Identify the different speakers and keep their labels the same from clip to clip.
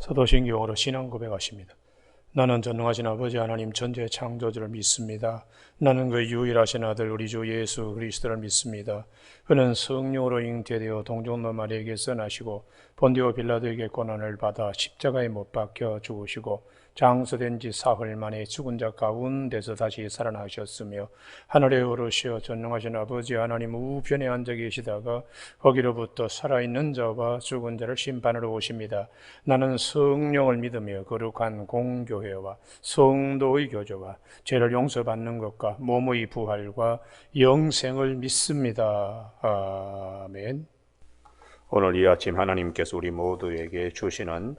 Speaker 1: 사도신경으로 신앙 고백하십니다. 나는 전능하신 아버지 하나님 전지의 창조주를 믿습니다. 나는 그 유일하신 아들 우리 주 예수 그리스도를 믿습니다. 그는 성령으로 잉태되어 동정노 마리아에게서 나시고 본디오 빌라도에게 고난을 받아 십자가에 못 박혀 죽으시고 장수된 지 사흘 만에 죽은 자 가운데서 다시 살아나셨으며 하늘에 오르시어 전능하신 아버지 하나님 우편에 앉아 계시다가 거기로부터 살아있는 자와 죽은 자를 심판하러 오십니다. 나는 성령을 믿으며 거룩한 공교회와 성도의 교제와 죄를 용서받는 것과 몸의 부활과 영생을 믿습니다. 아멘.
Speaker 2: 오늘 이 아침 하나님께서 우리 모두에게 주시는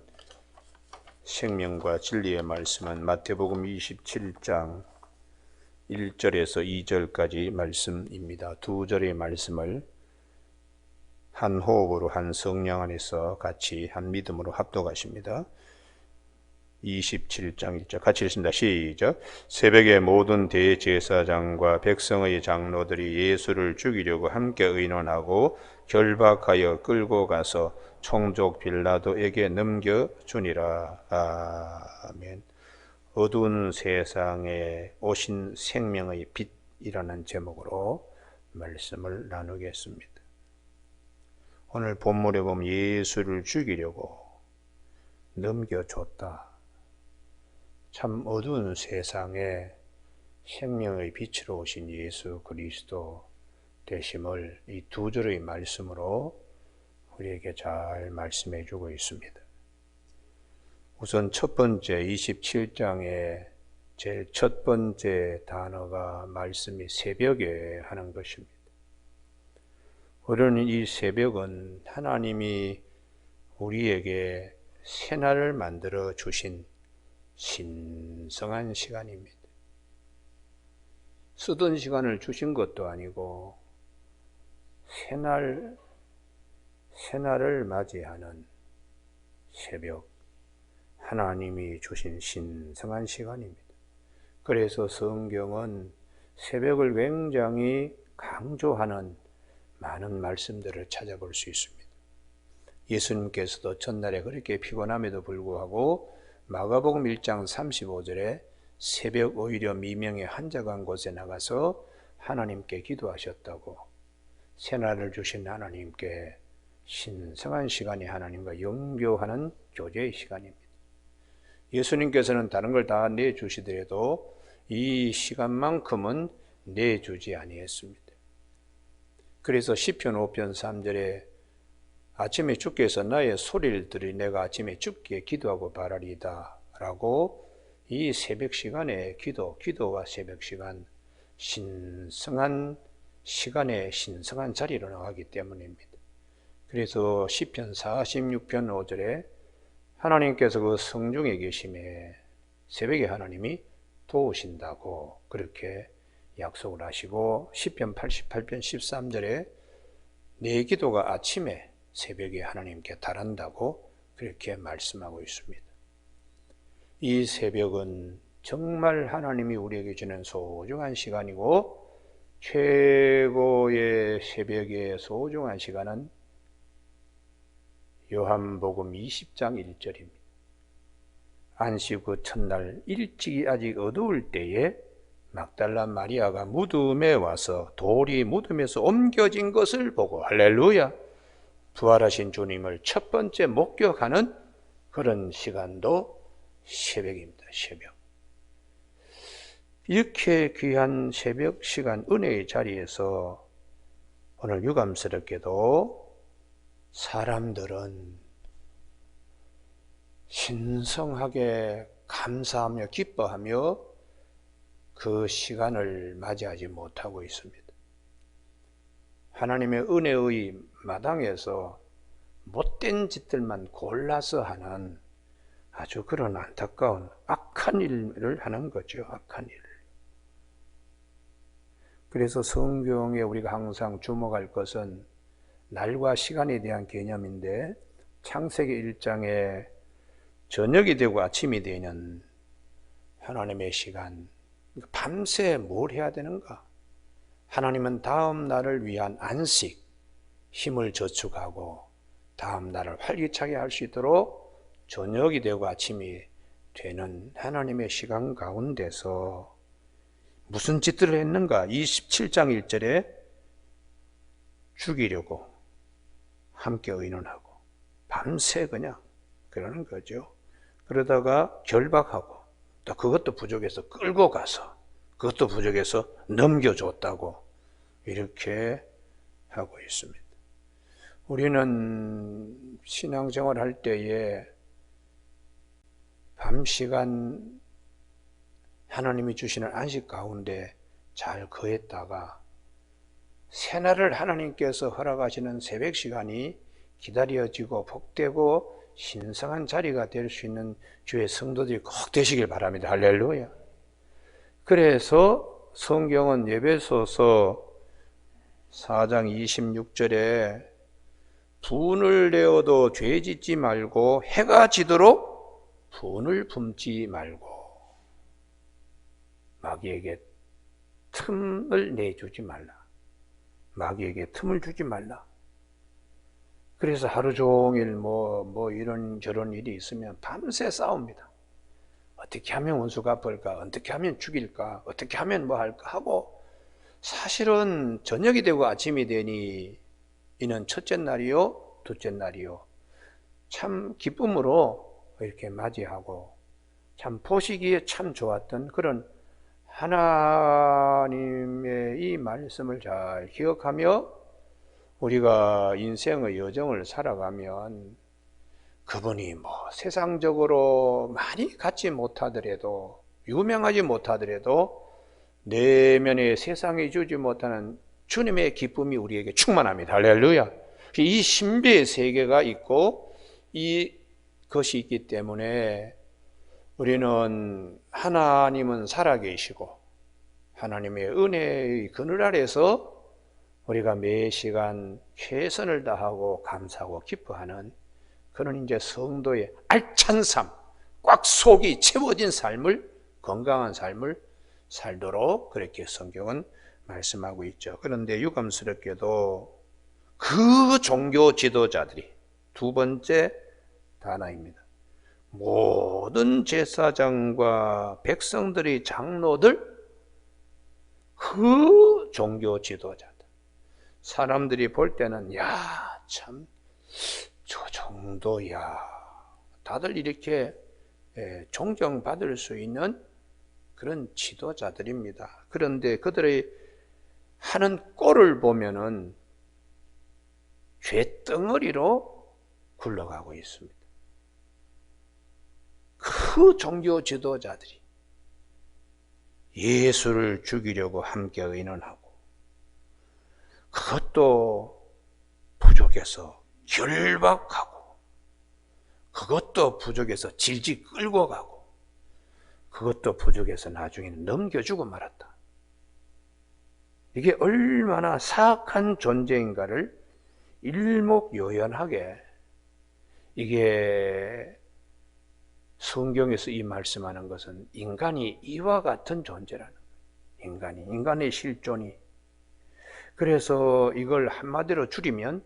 Speaker 2: 생명과 진리의 말씀은 마태복음 27장 1절에서 2절까지 말씀입니다. 두 절의 말씀을 한 호흡으로 한 성령 안에서 같이 한 믿음으로 합독하십니다. 27장 1절 같이 읽습니다. 시작. 새벽에 모든 대제사장과 백성의 장로들이 예수를 죽이려고 함께 의논하고 결박하여 끌고 가서 총독 빌라도에게 넘겨주니라. 아멘. 어두운 세상에 오신 생명의 빛이라는 제목으로 말씀을 나누겠습니다. 오늘 본문에 보면 예수를 죽이려고 넘겨줬다. 참 어두운 세상에 생명의 빛으로 오신 예수 그리스도 되심을 이 두 절의 말씀으로 우리에게 잘 말씀해 주고 있습니다. 우선 첫 번째 27장의 제일 첫 번째 단어가 말씀이 새벽에 하는 것입니다. 우리는 이 새벽은 하나님이 우리에게 새날을 만들어 주신 신성한 시간입니다. 쓰던 시간을 주신 것도 아니고 새날을 맞이하는 새벽, 하나님이 주신 신성한 시간입니다. 그래서 성경은 새벽을 굉장히 강조하는 많은 말씀들을 찾아볼 수 있습니다. 예수님께서도 첫날에 그렇게 피곤함에도 불구하고 마가복음 1장 35절에 새벽 오히려 미명에 한적한 곳에 나가서 하나님께 기도하셨다고, 새날을 주신 하나님께 신성한 시간이 하나님과 영교하는 교제의 시간입니다. 예수님께서는 다른 걸 다 내주시더라도 이 시간만큼은 내주지 아니했습니다. 그래서 시편 5편 3절에 아침에 주께서 나의 소리를 들으니 내가 아침에 주께 기도하고 바라리이다 라고 이 새벽 시간에 기도와 새벽 시간, 신성한 시간에 신성한 자리로 나가기 때문입니다. 그래서 시편 46편 5절에 하나님께서 그 성중에 계심에 새벽에 하나님이 도우신다고 그렇게 약속을 하시고, 시편 88편 13절에 내 기도가 아침에 새벽에 하나님께 달한다고 그렇게 말씀하고 있습니다. 이 새벽은 정말 하나님이 우리에게 주는 소중한 시간이고, 최고의 새벽의 소중한 시간은 요한복음 20장 1절입니다. 안식 후 첫날 일찍이 아직 어두울 때에 막달라 마리아가 무덤에 와서 돌이 무덤에서 옮겨진 것을 보고 할렐루야, 부활하신 주님을 첫 번째 목격하는 그런 시간도 새벽입니다. 새벽. 이렇게 귀한 새벽 시간 은혜의 자리에서 오늘 유감스럽게도 사람들은 신성하게 감사하며 기뻐하며 그 시간을 맞이하지 못하고 있습니다. 하나님의 은혜의 마당에서 못된 짓들만 골라서 하는 아주 그런 안타까운 악한 일을 하는 거죠. 악한 일. 그래서 성경에 우리가 항상 주목할 것은 날과 시간에 대한 개념인데, 창세기 1장에 저녁이 되고 아침이 되는 하나님의 시간, 밤새 뭘 해야 되는가? 하나님은 다음 날을 위한 안식, 힘을 저축하고 다음 날을 활기차게 할 수 있도록 저녁이 되고 아침이 되는 하나님의 시간 가운데서 무슨 짓들을 했는가? 27장 1절에 죽이려고 함께 의논하고 밤새 그냥 그러는 거죠. 그러다가 결박하고 또 그것도 부족해서 끌고 가서 그것도 부족해서 넘겨줬다고 이렇게 하고 있습니다. 우리는 신앙생활 할 때에 밤 시간 하나님이 주시는 안식 가운데 잘 거했다가 새날을 하나님께서 허락하시는 새벽 시간이 기다려지고 복되고 신성한 자리가 될 수 있는 주의 성도들이 꼭 되시길 바랍니다. 할렐루야. 그래서 성경은 에베소서 4장 26절에 분을 내어도 죄 짓지 말고 해가 지도록 분을 품지 말고 마귀에게 틈을 내주지 말라. 마귀에게 틈을 주지 말라. 그래서 하루 종일 뭐 이런 저런 일이 있으면 밤새 싸웁니다. 어떻게 하면 원수 갚을까? 어떻게 하면 죽일까? 어떻게 하면 뭐 할까? 하고 사실은 저녁이 되고 아침이 되니 이는 첫째 날이요, 둘째 날이요. 참 기쁨으로 이렇게 맞이하고 참 보시기에 참 좋았던 그런 하나님의 이 말씀을 잘 기억하며 우리가 인생의 여정을 살아가면 그분이 뭐 세상적으로 많이 갖지 못하더라도 유명하지 못하더라도 내면에 세상이 주지 못하는 주님의 기쁨이 우리에게 충만합니다. 할렐루야. 이 신비의 세계가 있고 이것이 있기 때문에 우리는 하나님은 살아계시고 하나님의 은혜의 그늘 아래서 우리가 매 시간 최선을 다하고 감사하고 기뻐하는 그런 이제 성도의 알찬 삶, 꽉 속이 채워진 삶을, 건강한 삶을 살도록 그렇게 성경은 말씀하고 있죠. 그런데 유감스럽게도 그 종교 지도자들이 두 번째 단어입니다. 모든 제사장과 백성들의 장로들, 그 종교 지도자들. 사람들이 볼 때는 야, 참 저 정도야. 다들 이렇게 존경받을 수 있는 그런 지도자들입니다. 그런데 그들의 하는 꼴을 보면은 죄덩어리로 굴러가고 있습니다. 그 종교 지도자들이 예수를 죽이려고 함께 의논하고 그것도 부족해서 결박하고 그것도 부족해서 질질 끌고 가고 그것도 부족해서 나중에는 넘겨주고 말았다. 이게 얼마나 사악한 존재인가를 일목요연하게 이게 성경에서 이 말씀하는 것은 인간이 이와 같은 존재라는 거예요. 인간의 실존이. 그래서 이걸 한마디로 줄이면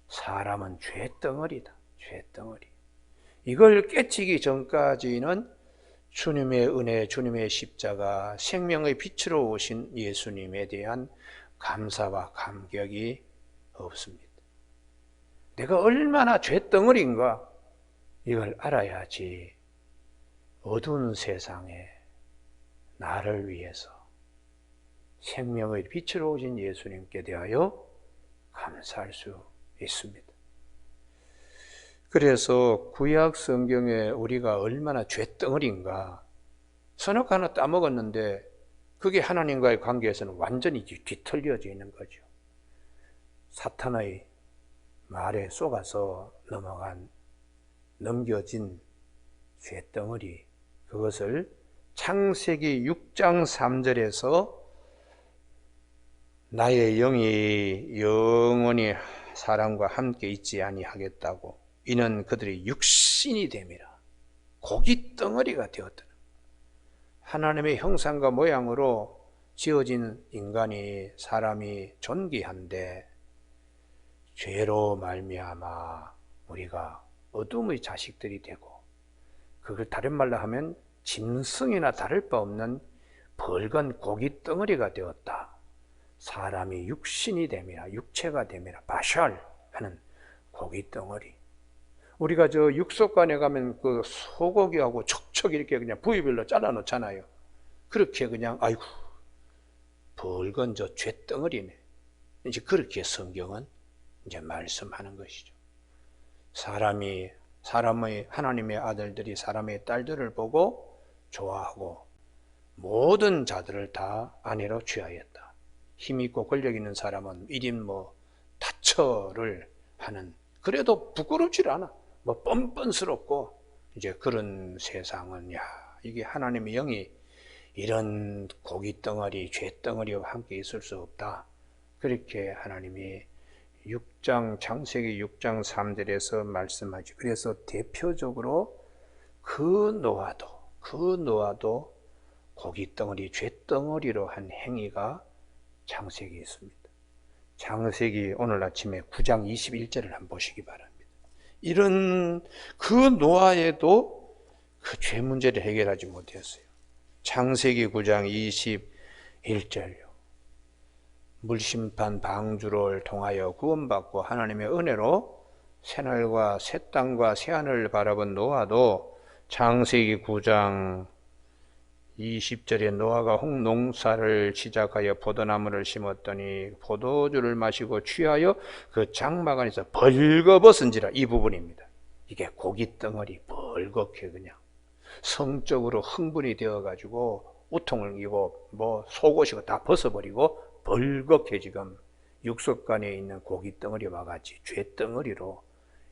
Speaker 2: 사람은 죄덩어리다. 죄덩어리. 이걸 깨치기 전까지는 주님의 은혜, 주님의 십자가, 생명의 빛으로 오신 예수님에 대한 감사와 감격이 없습니다. 내가 얼마나 죄덩어리인가 이걸 알아야지 어두운 세상에 나를 위해서 생명의 빛으로 오신 예수님께 대하여 감사할 수 있습니다. 그래서 구약 성경에 우리가 얼마나 죄덩어리인가 선악 하나 따먹었는데 그게 하나님과의 관계에서는 완전히 뒤틀려져 있는 거죠. 사탄의 말에 속아서 넘겨진 죄덩어리, 그것을 창세기 6장 3절에서 나의 영이 영원히 사람과 함께 있지 아니하겠다고 이는 그들이 육신이 됨이라 고깃덩어리가 되었더라. 하나님의 형상과 모양으로 지어진 인간이 사람이 존귀한데 죄로 말미암아 우리가 어둠의 자식들이 되고, 그걸 다른 말로 하면 짐승이나 다를 바 없는 벌건 고기 덩어리가 되었다. 사람이 육신이 됨이라, 육체가 됨이라, 바샬 하는 고기 덩어리. 우리가 저 육석관에 가면 그 소고기하고 척척 이렇게 그냥 부위별로 잘라 놓잖아요. 그렇게 그냥 아이고 벌건 저 죄덩어리네. 이제 그렇게 성경은 이제 말씀하는 것이죠. 사람의 하나님의 아들들이 사람의 딸들을 보고 좋아하고 모든 자들을 다 아내로 취하였다. 힘 있고 권력 있는 사람은 1인 다처를 하는, 그래도 부끄럽질 않아. 뻔뻔스럽고 이제 그런 세상은 이게 하나님의 영이 이런 고기 덩어리, 죄 덩어리와 함께 있을 수 없다. 그렇게 하나님이 창세기 6장 3절에서 말씀하죠. 그래서 대표적으로 그 노아도 고기 덩어리, 죄 덩어리로 한 행위가 창세기에 있습니다. 창세기 오늘 아침에 9장 21절을 한번 보시기 바랍니다. 이런 그 노아에도 그 죄 문제를 해결하지 못했어요. 창세기 9장 21절요. 물심판 방주를 통하여 구원받고 하나님의 은혜로 새날과 새 땅과 새 하늘을 바라본 노아도 창세기 9장 20절에 노아가 홍농사를 시작하여 포도나무를 심었더니 포도주를 마시고 취하여 그 장막 안에서 벌거벗은지라, 이 부분입니다. 이게 고기 덩어리 벌겋게 그냥 성적으로 흥분이 되어가지고 우통을 입고 속옷이고 다 벗어버리고 벌겋게 지금 육석간에 있는 고기 덩어리와 같이 죄 덩어리로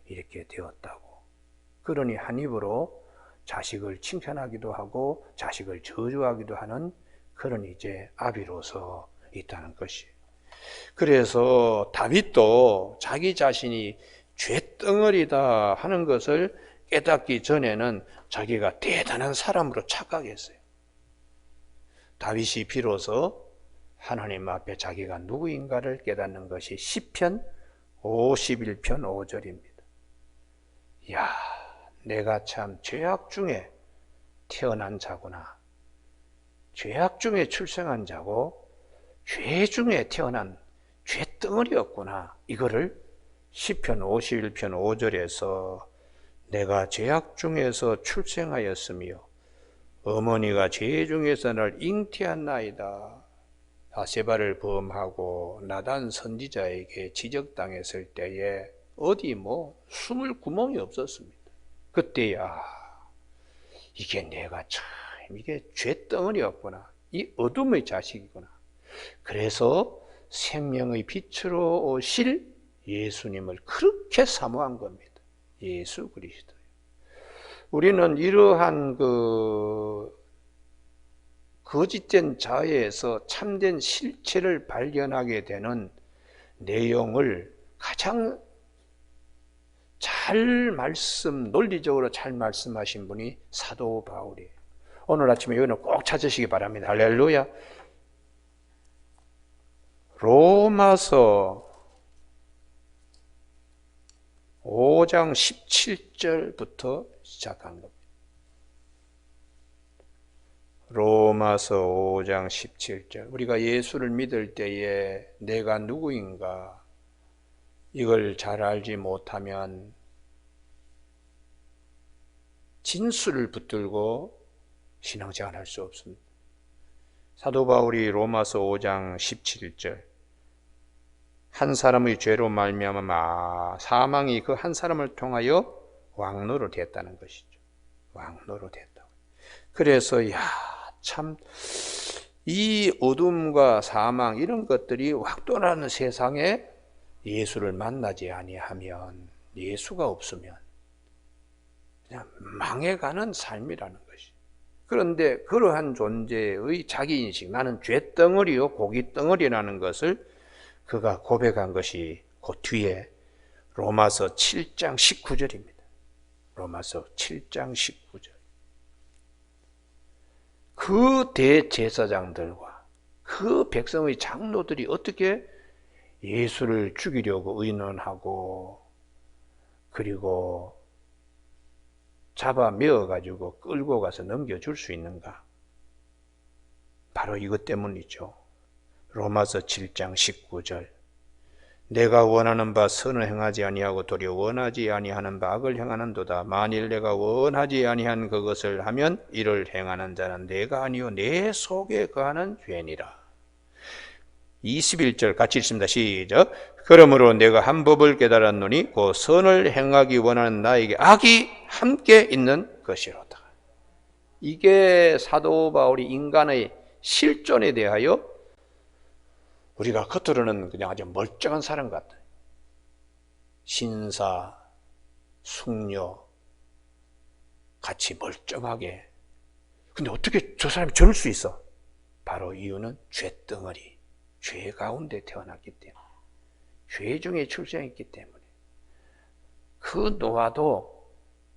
Speaker 2: 이렇게 되었다고. 그러니 한 입으로 자식을 칭찬하기도 하고 자식을 저주하기도 하는 그런 이제 아비로서 있다는 것이에요. 그래서 다윗도 자기 자신이 죄덩어리다 하는 것을 깨닫기 전에는 자기가 대단한 사람으로 착각했어요. 다윗이 비로소 하나님 앞에 자기가 누구인가를 깨닫는 것이 시편 51편 5절입니다. 야, 내가 참 죄악 중에 태어난 자구나. 죄악 중에 출생한 자고 죄 중에 태어난 죄덩어리였구나. 이거를 시편 51편 5절에서 내가 죄악 중에서 출생하였으며 어머니가 죄 중에서 날 잉태한나이다. 바세바를 범하고 나단 선지자에게 지적당했을 때에 어디 숨을 구멍이 없었습니다. 그때야 이게 내가 참 이게 죄덩어리였구나. 이 어둠의 자식이구나. 그래서 생명의 빛으로 오실 예수님을 그렇게 사모한 겁니다. 예수 그리스도요. 우리는 이러한 거짓된 자에서 참된 실체를 발견하게 되는 내용을 가장 논리적으로 잘 말씀하신 분이 사도 바울이에요. 오늘 아침에 이거는 꼭 찾으시기 바랍니다. 할렐루야. 로마서 5장 17절부터 시작한 겁니다. 로마서 5장 17절. 우리가 예수를 믿을 때에 내가 누구인가 이걸 잘 알지 못하면 진술을 붙들고 신앙생활 할 수 없습니다. 사도 바울이 로마서 5장 17절 한 사람의 죄로 말미암아 사망이 그 한 사람을 통하여 왕노로 됐다는 것이죠. 왕노로 됐다고. 그래서 참 이 어둠과 사망 이런 것들이 확도나는 세상에 예수를 만나지 아니하면, 예수가 없으면 그냥 망해가는 삶이라는 것이. 그런데 그러한 존재의 자기인식, 나는 죄덩어리요 고기덩어리라는 것을 그가 고백한 것이 그 뒤에 로마서 7장 19절입니다. 로마서 7장 19절. 그 대제사장들과 그 백성의 장로들이 어떻게 예수를 죽이려고 의논하고 그리고 잡아 메어가지고 끌고 가서 넘겨줄 수 있는가? 바로 이것 때문이죠. 로마서 7장 19절. 내가 원하는 바 선을 행하지 아니하고 도리어 원하지 아니하는 바 악을 행하는도다. 만일 내가 원하지 아니한 그것을 하면 이를 행하는 자는 내가 아니요 내 속에 거하는 죄니라. 21절 같이 읽습니다. 시작. 그러므로 내가 한 법을 깨달았노니 그 선을 행하기 원하는 나에게 악이 함께 있는 것이로다. 이게 사도 바울이 인간의 실존에 대하여 우리가 겉으로는 그냥 아주 멀쩡한 사람 같아. 신사, 숙녀 같이 멀쩡하게. 근데 어떻게 저 사람이 저럴 수 있어? 바로 이유는 죄덩어리, 죄 가운데 태어났기 때문에, 죄 중에 출생했기 때문에. 그 노아도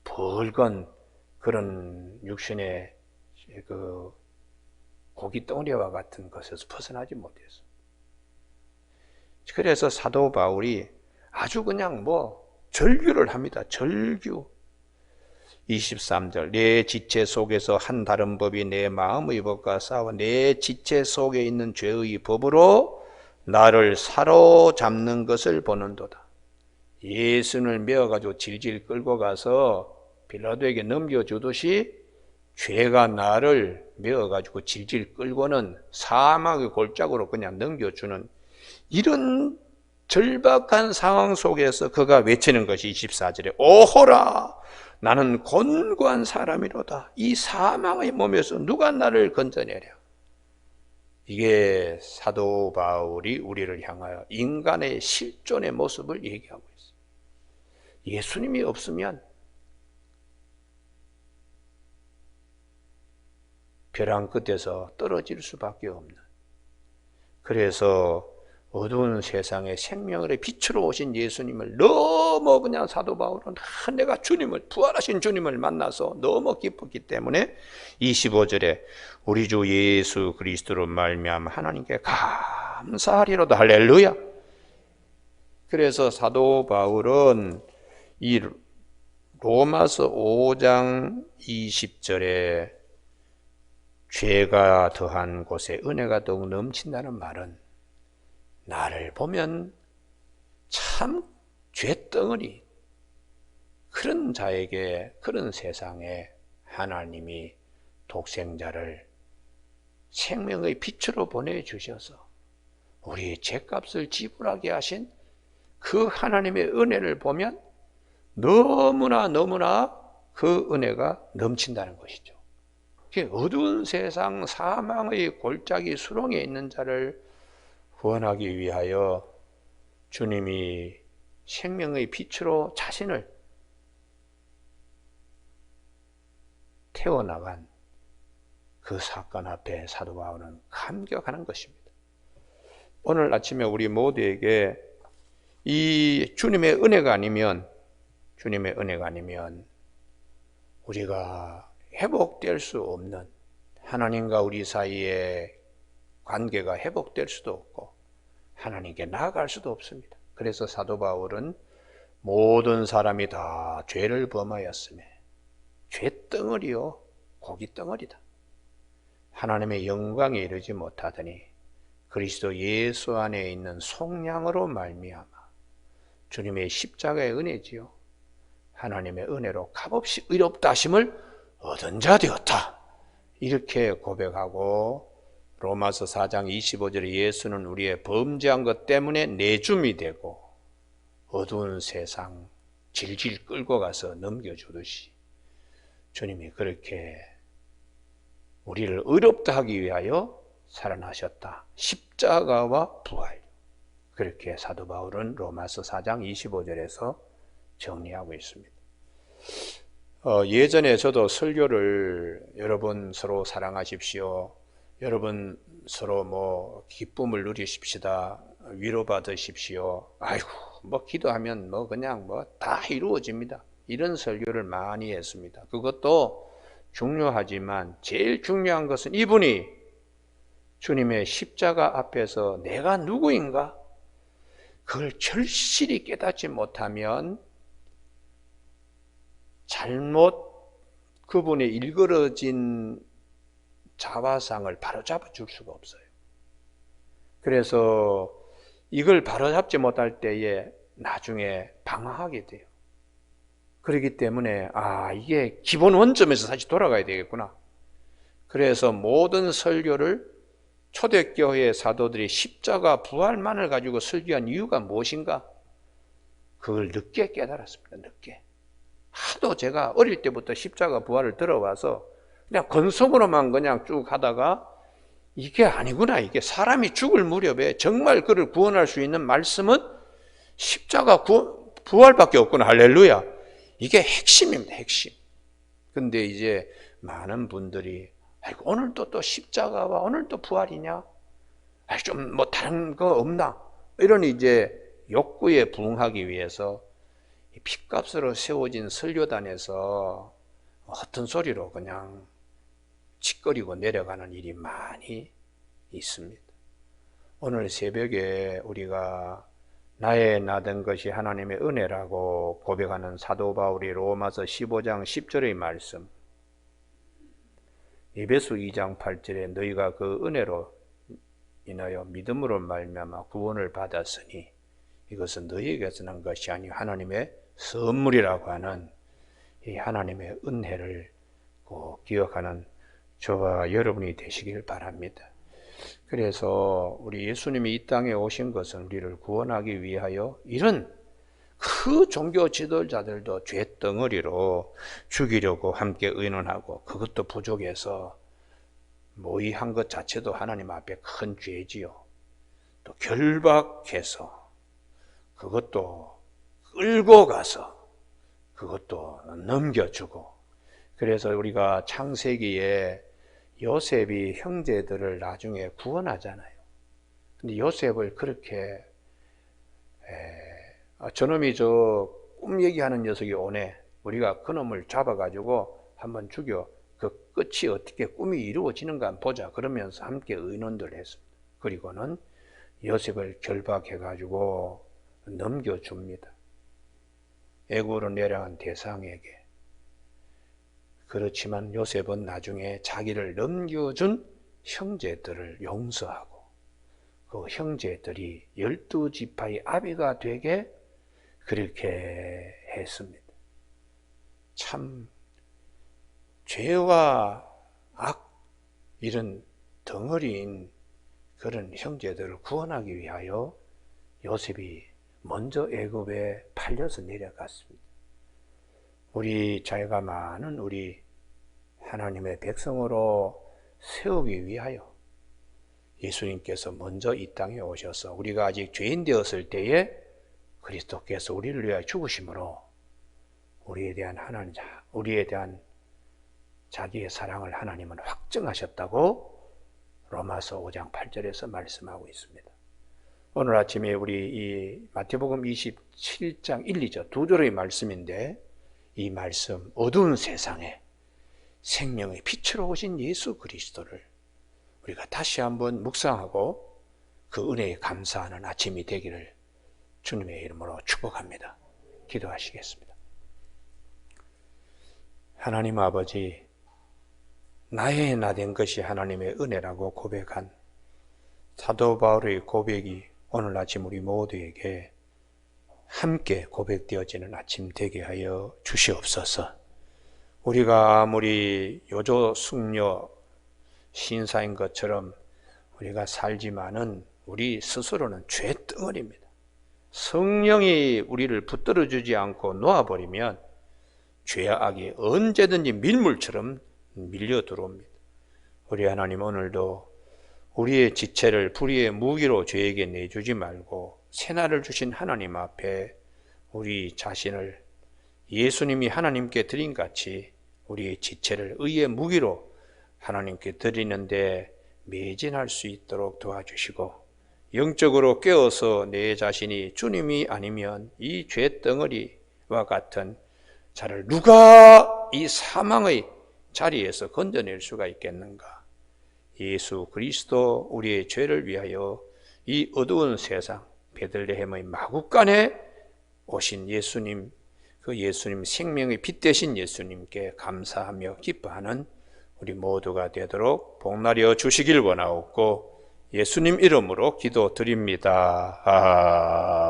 Speaker 2: 벌건 그런 육신의 그 고기 덩어리와 같은 것에서 벗어나지 못했어. 그래서 사도 바울이 아주 그냥 절규를 합니다. 절규. 23절. 내 지체 속에서 한 다른 법이 내 마음의 법과 싸워 내 지체 속에 있는 죄의 법으로 나를 사로잡는 것을 보는도다. 예수를 메어가지고 질질 끌고 가서 빌라도에게 넘겨주듯이 죄가 나를 메어가지고 질질 끌고는 사망의 골짜기로 그냥 넘겨주는 이런 절박한 상황 속에서 그가 외치는 것이 24절에 오호라 나는 곤고한 사람이로다. 이 사망의 몸에서 누가 나를 건져내랴. 이게 사도 바울이 우리를 향하여 인간의 실존의 모습을 얘기하고 있어요. 예수님이 없으면 벼랑 끝에서 떨어질 수밖에 없는, 그래서 어두운 세상에 생명의 빛으로 오신 예수님을 너무 그냥 사도 바울은 내가 주님을, 부활하신 주님을 만나서 너무 기뻤기 때문에 25절에 우리 주 예수 그리스도로 말미암아 하나님께 감사하리로다. 할렐루야. 그래서 사도 바울은 이 로마서 5장 20절에 죄가 더한 곳에 은혜가 더욱 넘친다는 말은 나를 보면 참 죄덩어리, 그런 자에게, 그런 세상에 하나님이 독생자를 생명의 빛으로 보내주셔서 우리의 죄값을 지불하게 하신 그 하나님의 은혜를 보면 너무나 그 은혜가 넘친다는 것이죠. 어두운 세상 사망의 골짜기 수렁에 있는 자를 구원하기 위하여 주님이 생명의 빛으로 자신을 태워나간 그 사건 앞에 사도 바울은 감격하는 것입니다. 오늘 아침에 우리 모두에게 이 주님의 은혜가 아니면 우리가 회복될 수 없는, 하나님과 우리 사이에 관계가 회복될 수도 없고 하나님께 나아갈 수도 없습니다. 그래서 사도 바울은 모든 사람이 다 죄를 범하였으며 죄덩어리요 고기덩어리다. 하나님의 영광에 이르지 못하더니 그리스도 예수 안에 있는 속량으로 말미암아 주님의 십자가의 은혜지요, 하나님의 은혜로 값없이 의롭다 하심을 얻은 자 되었다. 이렇게 고백하고 로마서 4장 25절에 예수는 우리의 범죄한 것 때문에 내줌이 되고 어두운 세상 질질 끌고 가서 넘겨주듯이 주님이 그렇게 우리를 의롭다 하기 위하여 살아나셨다. 십자가와 부활. 그렇게 사도 바울은 로마서 4장 25절에서 정리하고 있습니다. 예전에 저도 설교를 여러분 서로 사랑하십시오, 여러분 서로 기쁨을 누리십시다, 위로받으십시오, 아이고 기도하면 그냥 다 이루어집니다, 이런 설교를 많이 했습니다. 그것도 중요하지만 제일 중요한 것은 이분이 주님의 십자가 앞에서 내가 누구인가, 그걸 절실히 깨닫지 못하면 잘못 그분의 일그러진 자화상을 바로잡아 줄 수가 없어요. 그래서 이걸 바로잡지 못할 때에 나중에 방황하게 돼요. 그렇기 때문에 이게 기본 원점에서 다시 돌아가야 되겠구나. 그래서 모든 설교를 초대교회의 사도들이 십자가 부활만을 가지고 설교한 이유가 무엇인가? 그걸 늦게 깨달았습니다. 늦게. 하도 제가 어릴 때부터 십자가 부활을 들어와서 그냥 건성으로만 그냥 쭉 하다가 이게 아니구나. 이게 사람이 죽을 무렵에 정말 그를 구원할 수 있는 말씀은 십자가 부활밖에 없구나. 할렐루야. 이게 핵심입니다. 핵심. 근데 이제 많은 분들이 오늘도 또 십자가와 오늘 또 부활이냐? 좀 뭐 다른 거 없나? 이런 이제 욕구에 부응하기 위해서 핏값으로 세워진 설교단에서 헛된 소리로 그냥 짓거리고 내려가는 일이 많이 있습니다. 오늘 새벽에 우리가 나의 나된 것이 하나님의 은혜라고 고백하는 사도 바울이 로마서 15장 10절의 말씀, 에베소 2장 8절에 너희가 그 은혜로 인하여 믿음으로 말미암아 구원을 받았으니 이것은 너희에게서 난 것이 아니요 하나님의 선물이라고 하는 이 하나님의 은혜를 꼭 기억하는 저와 여러분이 되시길 바랍니다. 그래서 우리 예수님이 이 땅에 오신 것은 우리를 구원하기 위하여 이런 그 종교 지도자들도 죄덩어리로 죽이려고 함께 의논하고 그것도 부족해서 모의한 것 자체도 하나님 앞에 큰 죄지요. 또 결박해서 그것도 끌고 가서 그것도 넘겨주고, 그래서 우리가 창세기에 요셉이 형제들을 나중에 구원하잖아요. 근데 요셉을 그렇게 저놈이 저 꿈 얘기하는 녀석이 오네, 우리가 그놈을 잡아가지고 한번 죽여 그 끝이 어떻게 꿈이 이루어지는가 한번 보자 그러면서 함께 의논들 했습니다. 그리고는 요셉을 결박해가지고 넘겨줍니다. 애굽으로 내려간 대상에게. 그렇지만 요셉은 나중에 자기를 넘겨준 형제들을 용서하고 그 형제들이 12지파의 아비가 되게 그렇게 했습니다. 참 죄와 악 이런 덩어리인 그런 형제들을 구원하기 위하여 요셉이 먼저 애굽에 팔려서 내려갔습니다. 우리 자유가 많은 우리 하나님의 백성으로 세우기 위하여 예수님께서 먼저 이 땅에 오셔서 우리가 아직 죄인 되었을 때에 그리스도께서 우리를 위하여 죽으심으로 우리에 대한 자기의 사랑을 하나님은 확증하셨다고 로마서 5장 8절에서 말씀하고 있습니다. 오늘 아침에 우리 이 마태복음 27장 1, 2절 두 절의 말씀인데, 이 말씀 어두운 세상에 생명의 빛으로 오신 예수 그리스도를 우리가 다시 한번 묵상하고 그 은혜에 감사하는 아침이 되기를 주님의 이름으로 축복합니다. 기도하시겠습니다. 하나님 아버지, 나의 나된 것이 하나님의 은혜라고 고백한 사도 바울의 고백이 오늘 아침 우리 모두에게 함께 고백되어지는 아침 되게 하여 주시옵소서. 우리가 아무리 요조 숙녀 신사인 것처럼 우리가 살지만은 우리 스스로는 죄덩어리입니다. 성령이 우리를 붙들어 주지 않고 놓아버리면 죄와 악이 언제든지 밀물처럼 밀려 들어옵니다. 우리 하나님, 오늘도 우리의 지체를 불의의 무기로 죄에게 내주지 말고 새날을 주신 하나님 앞에 우리 자신을 예수님이 하나님께 드린 같이 우리의 지체를 의의 무기로 하나님께 드리는데 매진할 수 있도록 도와주시고, 영적으로 깨어서 내 자신이 주님이 아니면 이 죄덩어리와 같은 자를 누가 이 사망의 자리에서 건져낼 수가 있겠는가? 예수 그리스도 우리의 죄를 위하여 이 어두운 세상 베들레헴의 마구간에 오신 예수님, 그 예수님 생명의 빛 되신 예수님께 감사하며 기뻐하는 우리 모두가 되도록 복나려 주시길 원하옵고 예수님 이름으로 기도드립니다.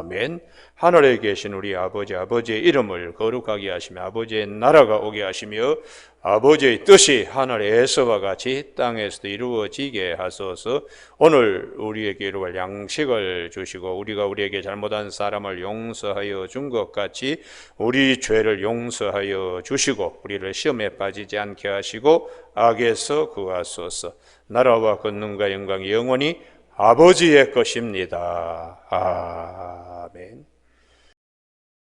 Speaker 2: 아멘. 하늘에 계신 우리 아버지의 이름을 거룩하게 하시며 아버지의 나라가 오게 하시며 아버지의 뜻이 하늘에서와 같이 땅에서도 이루어지게 하소서. 오늘 우리에게 이루어갈 양식을 주시고 우리가 우리에게 잘못한 사람을 용서하여 준 것 같이 우리 죄를 용서하여 주시고 우리를 시험에 빠지지 않게 하시고 악에서 구하소서. 나라와 권능과 영광이 영원히 아버지의 것입니다. 아멘.